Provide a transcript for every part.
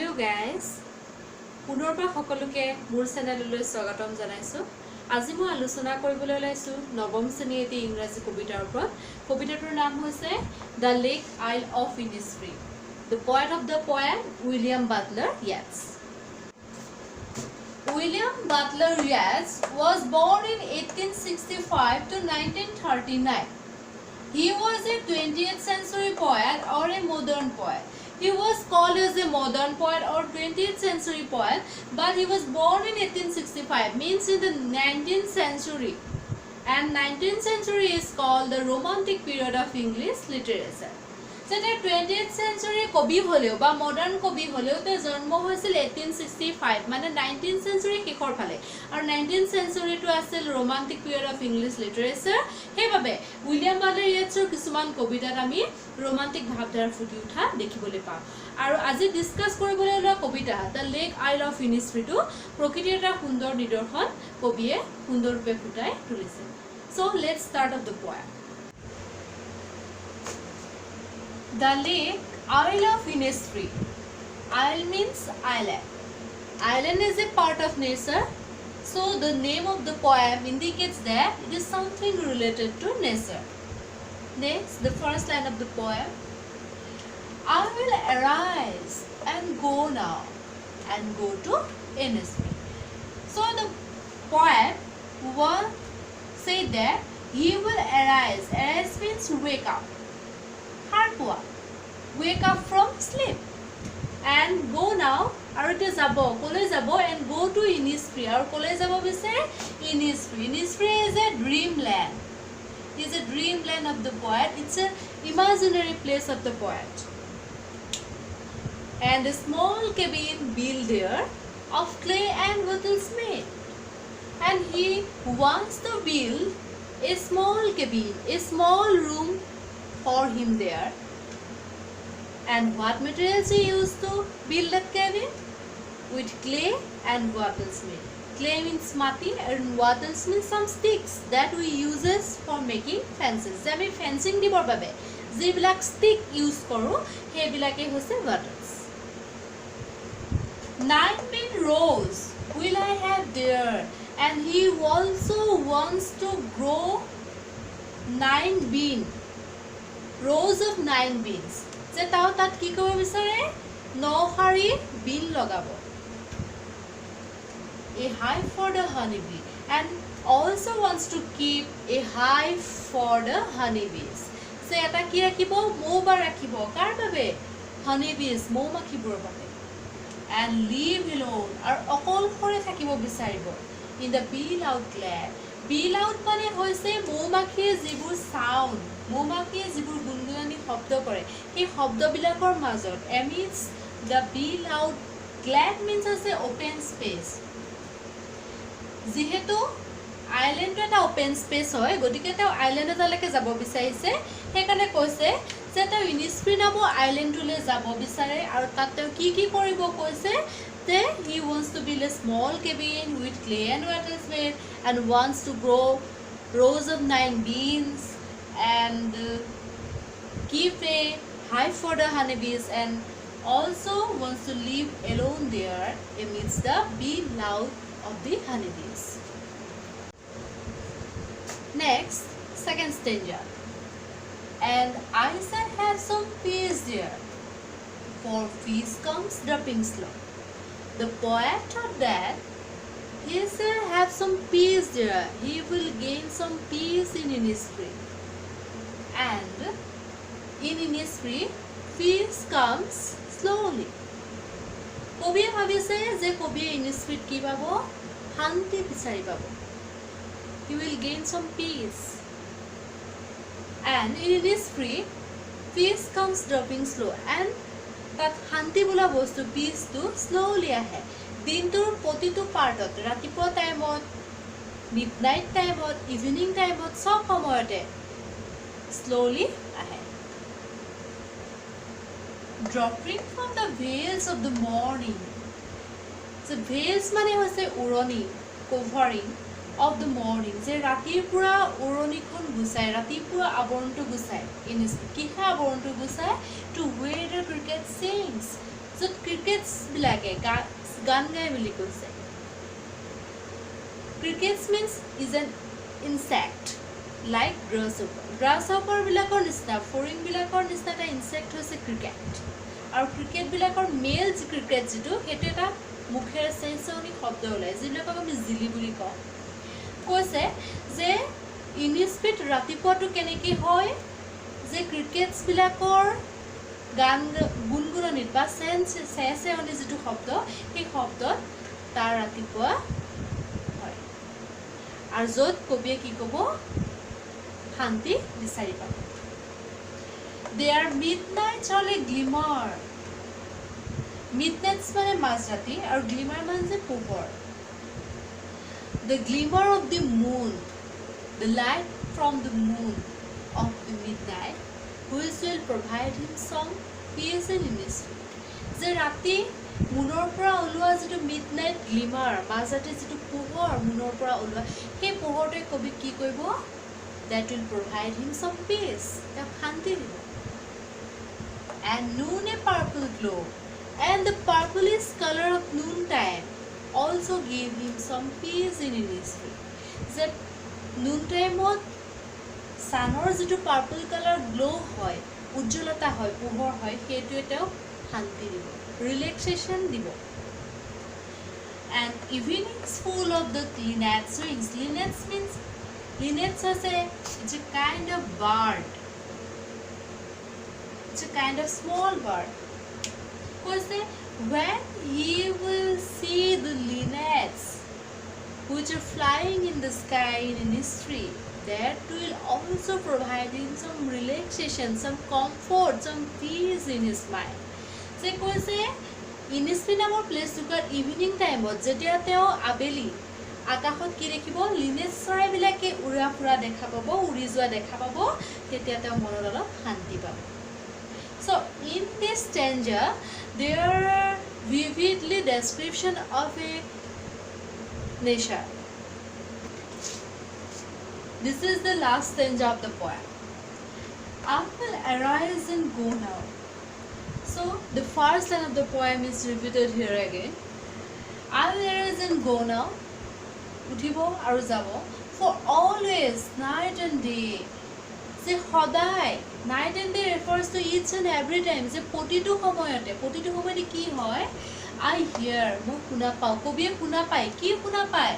Hello guys, পুনৰবাৰ সকলোকে মোৰ চেনেললৈ স্বাগতম জনাইছো। আজি মই আলোচনা কৰিবলৈ ওলাইছো নৱম শ্ৰেণীৰ এটি ইংৰাজী কবিতাৰ ওপৰত। কবিতাটোৰ নাম হৈছে The Lake Isle of Innisfree. The poet of the poem William Butler Yeats. William Butler Yeats was born in 1865 to 1939. He was a 20th century poet or a modern poet. He was called as a modern poet or 20th century poet, but he was born in 1865, means in the 19th century. And 19th century is called the romantic period of English literature. So the 20th century কবি হলেও বা modern কবি হলেও তে জন্ম হৈছিল 1865 মানে 19th century শেষৰ ফালে আৰু 19th century টো আছিল romantic period of English literature হেবাবে উইলিয়াম বাটলাৰ ইয়েটছৰ কিছুমান কবিতাত আমি romantic ভাৱধাৰা ফুটি উঠা দেখিবলৈ পাওঁ আৰু আজি ডিসকাস কৰিবলৈ ওলোৱা কবিতা The Lake Isle of Innisfree টো প্ৰকৃতিৰ এটা সুন্দৰ নিদৰ্শন কবিয়ে সুন্দৰৰূপে ফুটাই তুলিছে So let's start of the poem The Lake Isle of Innisfree. Isle means island. Island is a part of nature. So the name of the poem indicates that it is something related to nature. Next, the first line of the poem. I will arise and go now and go to Innisfree. So the poet will say that he will arise. Arise means wake up. Wake up from sleep and go now arute jabo kole jabo and go to Innisfree or kole jabo bise Innisfree. Innisfree is a dreamland. It is a dreamland of the poet. It's an imaginary place of the poet. And a small cabin built there of clay and wattles made. And he wants to build a small cabin, a small room for him there. And what materials he used to build that cabin? With clay and wattles made. Clay means mati and wattles means some sticks that we uses for making fences. Jami fencing dibor babe je bilak stick use koru he bilake hoise wattles. 9 bean rows will I have there, and he also wants to grow 9 bean rows of 9 beans. যে তাও তাত কি কৰিব বিচাৰে 9 হাৰি bin লগাব a hive for the honeybee and also wants to keep a hive for the honeybees যে এটা কি ৰাখিব মৌবা ৰাখিব কাৰ বাবে honeybees মৌমাখিবোৰ বাবে and leave alone আৰু অকলশৰে থাকিব বিচাৰিব in the bee loud glad bee loud মানে হৈছে মৌমাখিৰ যিবোৰ সাউন্ড মৌমাখিয়ে যিবোৰ গুণগুণনি শব্দ কৰে এই শব্দবিলাকৰ মাজত amidst the bee loud glad means as a open space যেহেতু আইল্যান্ড এটা ওপেন স্পেস হয় গতিকে তেওঁ আইল্যান্ড এটালৈকে যাব বিচাৰিছে সেইকাৰণে কৈছে যে তেওঁ ইনিস্ফ্ৰী নামৰ আইল্যান্ডলৈ যাব বিচাৰে আৰু তাত তেওঁ কি কি কৰিব কৈছে যে he wants to build a small cabin with clay and wattles made and wants to grow rows of 9 beans and keep a hive for the honeybees and also wants to live alone there amidst the bee loud of the honeybees. Next, second stanza. And I shall have some peace there, for peace comes dropping slow. The poet thought that he shall have some peace there. He will gain some peace in Innisfree. And in Innisfree, peace comes slowly. কবিয়ে ভাবিছে যে কবিয়ে ইনিস্ফ্ৰীত কি পাব শান্তি বিচাৰি পাব he will gain some peace and in Innisfree peace comes dropping slow and that শান্তি বোলা বস্তু peace to slowly আহে দিনটোৰ প্ৰতিটো পাৰ্টত ৰাতিপুৱা টাইমত মিডনাইট টাইমত ইভিনিং টাইমত সব সময়তে slowly ahead. Dropping from the veils of the morning. So veils mane hoise uroni covering of the morning. Je ratir pura uroni kon gusai ratir pura aboruntu gusai. In kiha aboruntu gusai to where the cricket sings. য'ত crickets বিলাকে গান গাই বুলি কৈছে crickets means is an insect like grasshopper বিলাকৰ নিচিনা ফৰিংবিলাকৰ নিচিনা এটা ইনচেক্ট হৈছে ক্ৰিকেট আৰু ক্ৰিকেটবিলাকৰ মেল যি ক্ৰিকেট যিটো সেইটো এটা মুখেৰে চেঁচনি শব্দ ওলায় যিবিলাকক আমি জিলি বুলি কওঁ কৈছে যে ইনিস্পিড ৰাতিপুৱাটো কেনেকৈ হয় যে ক্ৰিকেটছবিলাকৰ গান গুণগুণনিত বা চেঁচনি যিটো শব্দ সেই শব্দত তাৰ ৰাতিপুৱা হয় আৰু য'ত কবিয়ে কি ক'ব শান্তি বিচাৰি পাব দেয়াৰ মিডনাইটছ হ'লে গ্লিমাৰ মিডনাইটছ মানে মাজৰাতি আৰু গ্লিমাৰ মানে যে পোহৰ the glimmer of the moon the light from the moon of the midnight which will provide him some peace and innocence যে ৰাতি মুনৰ পৰা ওলোৱা যিটো মিডনাইট গ্লিমাৰ মাজৰাতি যিটো পোহৰ মুনৰ পৰা ওলোৱা সেই পোহৰটোৱে কবি কি কৰিব that will provide him some peace তেওঁ শান্তি দিব and noon a purple glow and the purplish color of noon time also gave him some peace in his spirit যে noon time sunor jitu purple color glow hoy ujjolata hoy pohor hoy hetu etao shanti dibo relaxation dibo and evenings full of the linnets wings linnets means linnets is a kind of bird it's a kind of small bird because when he will see the linnets which are flying in the sky in his tree that will also provide him some relaxation some comfort some peace in his mind se koise Innisfree namor place tukar evening time jetia teo abeli akashot ki dekhibo linnets sarai bilake ura pura dekha pabo uri joa dekha pabo tetia teo monor olop shanti pabo so in this stanza there are vividly description of a nature. This is the last stanza of the poem. I will arise and go now. So the first line of the poem is repeated here again. I will arise and go now. Uthibo aru jabo for always night and day. যে সদায় night and day refers to its and every time যে প্ৰতিটো সময়তে কি হয় আই হিয়াৰ মই শুনা পাওঁ কবিয়ে শুনা পায় কি শুনা পায়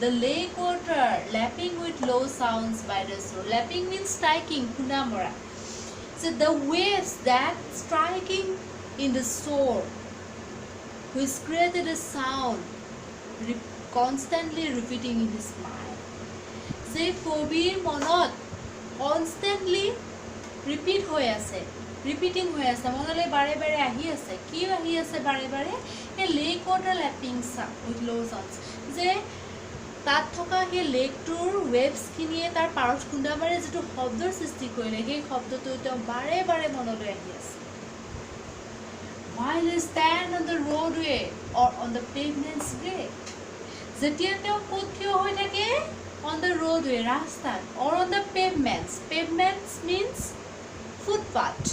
the lake water lapping with low' sounds by the shore lapping means striking খুন্দা মৰা যে the waves that striking in the shore which created a sound constantly repeating in his mind যে কবিৰ মনত constantly repeating hoy ase monole bare bare ahi ase ki ahi ase bare bare a lake water lapping sound with low sounds je tat thoka he lake tour waves kinie tar parot khunda mare jetu shobdor srishti korile he shobdo to to bare bare monole ahi ase while he stand on the roadway or on the pavement's way jetia teo kothio hoy thake on the roadway rasta or on the pavements means footpath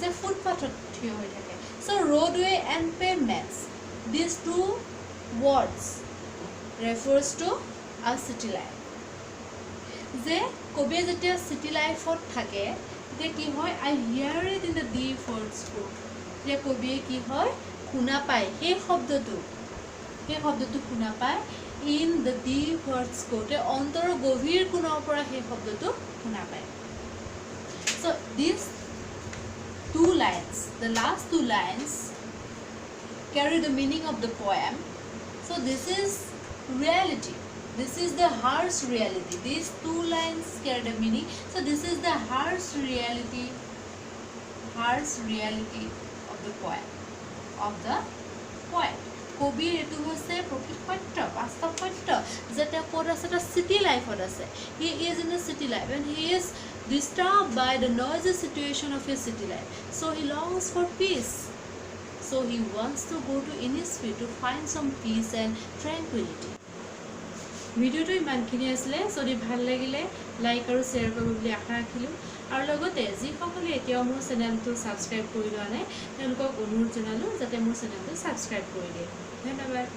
the footpath thiyo hoy thake so roadway and pavements these two words refers to a city life je kobe jetia city life ot thake te ki hoy I hear it in the deep forest je kobe ki hoy khuna pai he shobdotu khuna pai in the deep words kote ontor govir kunor pora he shobdotu khuna pai so these two lines the last two lines carry the meaning of the poem so this is reality this is the harsh reality these two lines carry the meaning so this is the harsh reality of the poem কবিৰ এটো হৈছে প্ৰকৃত সত্য বাস্তৱ সত্য যেটা code আছে এটা সিটি লাইফত আছে he is in a city life and he is disturbed by the noisy situation of his city life so he longs for peace so he wants to go to Innisfree to find some peace and tranquility ভিডিওটো ইমানখিনি আছিলে যদি ভাল লাগিলে like আৰু share কৰিব বুলি আশা ৰাখিলোঁ আৰু লগতে যিসকলে এতিয়াও মোৰ চেনেলটো ছাবস্ক্ৰাইব কৰি লোৱা নাই তেওঁলোকক অনুৰোধ জনালোঁ যাতে মোৰ চেনেলটো ছাবস্ক্ৰাইব কৰি দিয়ে ধন্যবাদ